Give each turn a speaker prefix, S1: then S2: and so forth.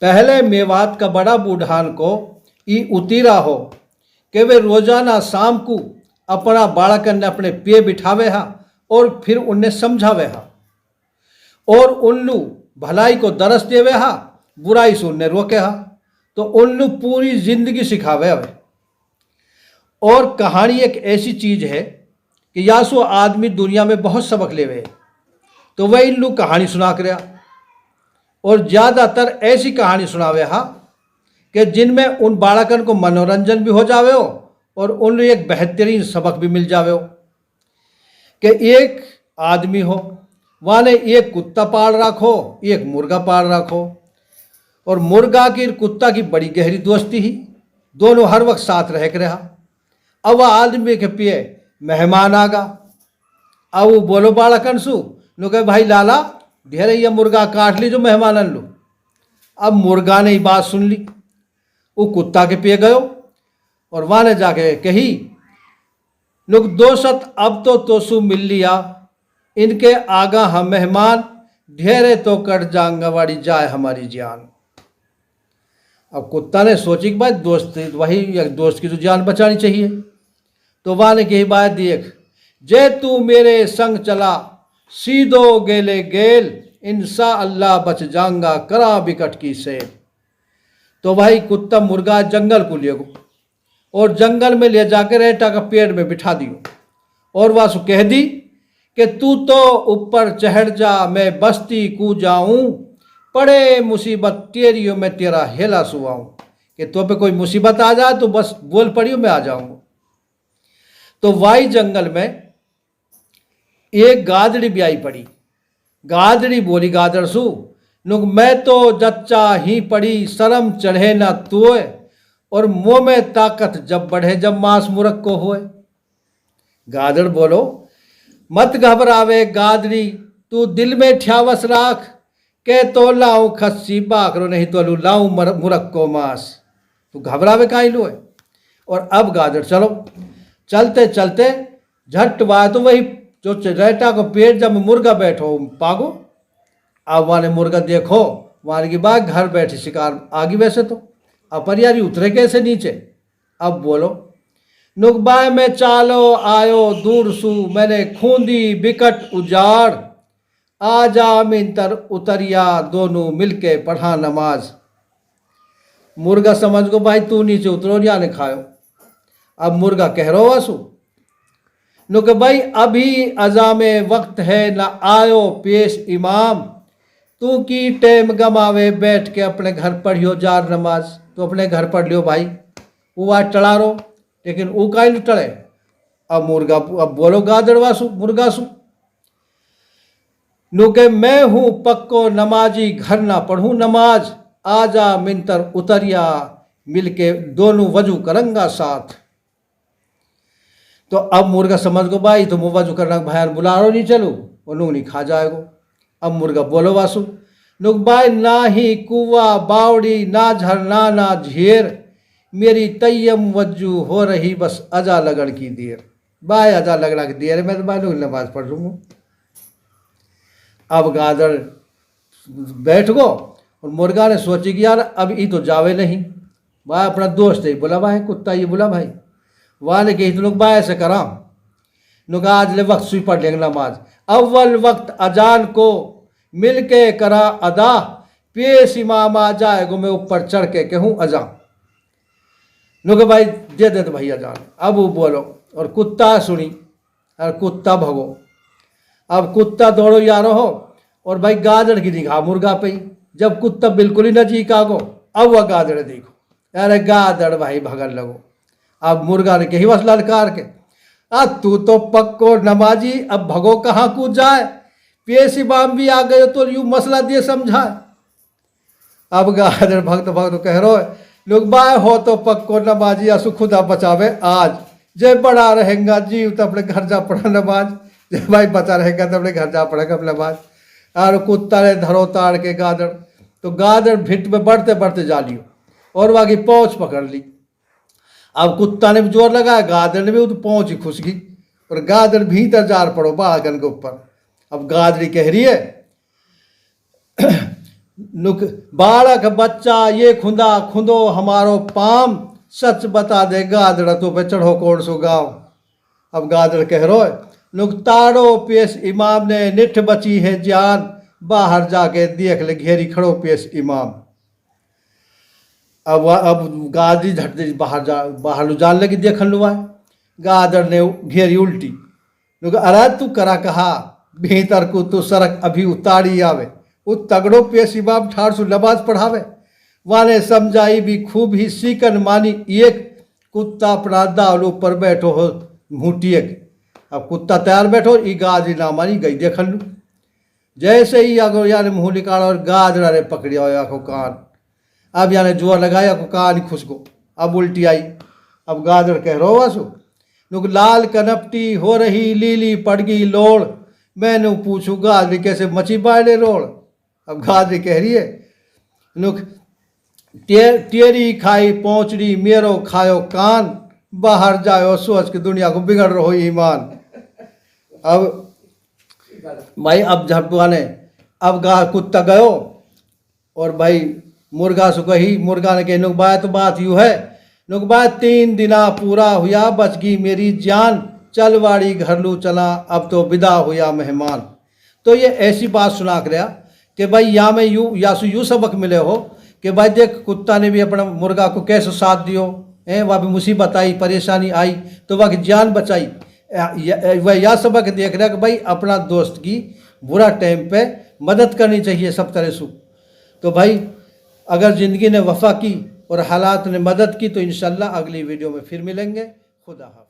S1: पहले मेवात का बड़ा बूढ़ान को ई उतीरा हो कि वे रोजाना शाम को अपना बालकन ने अपने पे बिठावे हा और फिर उन्हें समझावे हा और उन्नू भलाई को दरस देवे हा, बुराई से उन्हें रोके हा। तो उन्नू पूरी जिंदगी सिखावे हवे। और कहानी एक ऐसी चीज है कि या सो आदमी दुनिया में बहुत सबक लेवे, तो वह इन्नू कहानी सुना कर और ज़्यादातर ऐसी कहानी सुनावे हा कि जिनमें उन बालकन को मनोरंजन भी हो जावे हो और उन एक बेहतरीन सबक भी मिल जावे हो। कि एक आदमी हो, वाने एक कुत्ता पाल रखो, एक मुर्गा पाल रखो, और मुर्गा की कुत्ता की बड़ी गहरी दोस्ती ही, दोनों हर वक्त साथ रह कर रहा। अब वह आदमी के पिए मेहमान आगा, अब वो बोलो बालकन सु नो कहे भाई लाला ढेर ये मुर्गा काट ली जो मेहमान लो। अब मुर्गा ने ही बात सुन ली, वो कुत्ता के पे गयो और वहाँ ने जाके कही नुक दोस्त अब तो तोसु मिल लिया, इनके आगा हम मेहमान ढेरे तो कट जांगा वाड़ी जाए हमारी जान। अब कुत्ता ने सोची कि भाई दोस्त वही एक दोस्त की तो जान बचानी चाहिए। तो वहाँ ने कही बात देख जे तू मेरे संग चला सीधो गेले गेल, इंशा अल्लाह बच जाऊंगा करा बिकट की से। तो भाई कुत्ता मुर्गा जंगल को ले गो और जंगल में ले जाकर रेटा का पेड़ में बिठा दियो और वासु कह दी कि तू तो ऊपर चढ़ जा, मैं बस्ती कू जाऊं, पड़े मुसीबत तेरियो मैं तेरा हेला सुवाऊं। कि तो पे कोई मुसीबत आ जाए तो बस बोल पड़ियो मैं आ जाऊंगा। तो वाई जंगल में एक गादड़ी भी आई पड़ी। गादड़ी बोली गादड़ सु नुक मैं तो जच्चा ही पड़ी, शर्म चढ़े ना तोए, और मुंह में ताकत जब बढ़े जब मांस मुरक को होए। गादड़ बोलो मत घबरावे गादड़ी, तू दिल में ठ्यावस राख, के तो लाऊं खस्सी बाकरो नहीं तो लाऊं मुरक को मांस। तू घबरावे काई लो है। और अब गादड़ चलो चलते चलते झट वाए तो वही जो रेटा को पेड़ जब मुर्गा बैठो पागो। अब वाले मुर्गा देखो वाले की बात घर बैठे शिकार आगी वैसे तो अब यारी उतरे कैसे नीचे। अब बोलो नुकबाय में चालो आयो दूर सू, मैंने खूंदी बिकट उजाड़, आजा मिंतर उतरिया दोनों मिलके पढ़ा नमाज। मुर्गा समझ को भाई तू नीचे उतरो या ने खायो। अब मुर्गा कह रो वासु नो कि भाई अभी अजामे वक्त है ना आयो पेश इमाम, तू की टेम गमावे बैठ के अपने घर पढ़ियो जार नमाज। तो अपने घर पढ़ लियो भाई, वो आज टड़ा रो लेकिन वो काई टड़े। अब मुर्गा अब बोलो गादड़ वासु मुर्गा सु नो के मैं हूं पक्को नमाजी घर ना पढ़ूं नमाज, आजा मिंतर उतरिया मिलके दोनों वजू करंगा साथ। तो अब मुर्गा समझ गो भाई तो मुँह वजू करना भाई बुला रो नहीं चलो वो नुक नहीं खा जाएगो। अब मुर्गा बोलो वासु नुक भाई ना ही कुआ बावड़ी ना झरना ना झेर, मेरी तय्यम वज्जू हो रही बस अजा लगन की देर। भाई अजा लगना की देर मैं तो भाई लोग नमाज पढ़ लूँगा। अब गादड़ बैठ गो और मुर्गा ने सोची कि यार अब ये तो जावे नहीं। भाई अपना दोस्त है बोला भाई कुत्ता ये बोला भाई वहाँ ने कही तो लोग भाई ऐसे करा नुक आज ले वक्त सुई पढ़ लेंगे नमाज, अव्वल वक्त अजान को मिल के करा अदा, पेश इमाम आ जाएगो मैं ऊपर चढ़ के कहूँ अजा। नुक भाई दे दे तो भैया जान। अब वो बोलो और कुत्ता सुनी और कुत्ता भगो। अब कुत्ता दौड़ो यारो हो और भाई गादड़ की निगाह मुर्गा पे ही, जब कुत्ता बिल्कुल ही नजीक आ गो अब वह गादड़ देखो, अरे गादड़ भाई भगन लगो। अब मुर्गा ने कही बस ललकार के तू तो पक्को नमाजी, अब भगो कहाँ कूद जाए, पेश इमाम भी आ गए तो यूं मसला दिए समझाए। अब गादड़ भक्त भक्त कह रो लोग बाय हो तो पक्को नमाजी असु खुदा बचावे आज, जय बड़ा रहेगा जीव तो अपने घर जा पड़ा नमाज, जय भाई बचा रहेगा तो अपने घर जा पड़ेगा अपने नमाज। और कुत्ता ने धरो ताड़ के गादड़, तो गादड़ भिट में बढ़ते बढ़ते जा लियो और वहाँ की पौछ पकड़ ली। अब कुत्ता ने भी जोर लगाया, गादड़ ने भी तो पहुंच ही खुश गई और गादड़ भीतर जार पड़ो बागन के ऊपर। अब गादड़ी कह रही है नुक बालक बच्चा ये खुदा खुदो हमारो पाम, सच बता दे गादड़ तो पे चढ़ो कौन सो गाँव। अब गादड़ कह रो नुक तारो पेश इमाम ने निठ बची है जान, बाहर जाके देख ले घेरी खड़ो पेश इमाम। अब गादी झट दे बाहर जान लगी देखन लुआ। गादड़ ने घेरी उल्टी, नुक अरे तू करा कहा भीतर को तो सड़क अभी उतारी आवे, वो तगड़ो पेश इमाम ठाड़ सु नमाज पढ़ावे। वाने समझाई भी खूब ही सीकन मानी, एक कुत्ता अपना दावलो पर बैठो हो मुटिए। अब कुत्ता तैयार बैठो, ई गादी ना मानी गई देखन लू। जैसे ही आगो याने मुँह निकाला और गादड़ा ने पकड़िया आखो कान। अब याने जोर लगाया को कान खुश को, अब उल्टी आई। अब गादड़ कह रो वासु नुक लाल कनपटी हो रही लीली पड़ गई लोड़, मैंने पूछू गादड़ी कैसे मची बाड़े रोड़। अब गादड़ी कह रही है नुक तेरी खाई पहुंचड़ी मेरो खायो कान, बाहर जाओ सोच के दुनिया को बिगड़ रहो ईमान। अब भाई अब झटवाने अब कुत्ता गयो और भाई मुर्गा से कही, मुर्गा ने कही नुकबा तो बात यूँ है, नुकबा 3 दिना पूरा हुआ बच गई मेरी जान, चल वाड़ी घर लू चला अब तो विदा हुआ मेहमान। तो ये ऐसी बात सुना कर कि भाई या में यूँ सबक मिले हो कि भाई देख कुत्ता ने भी अपना मुर्गा को कैसे साथ दियो है, वह भी मुसीबत आई परेशानी आई तो वह की जान बचाई। वह यह सबक देख रहा कि भाई अपना दोस्त की बुरा टाइम पे मदद करनी चाहिए सब तरह से। तो भाई अगर ज़िंदगी ने वफा की और हालात ने मदद की तो इंशाल्लाह अगली वीडियो में फिर मिलेंगे। खुदा हाफ़िज़।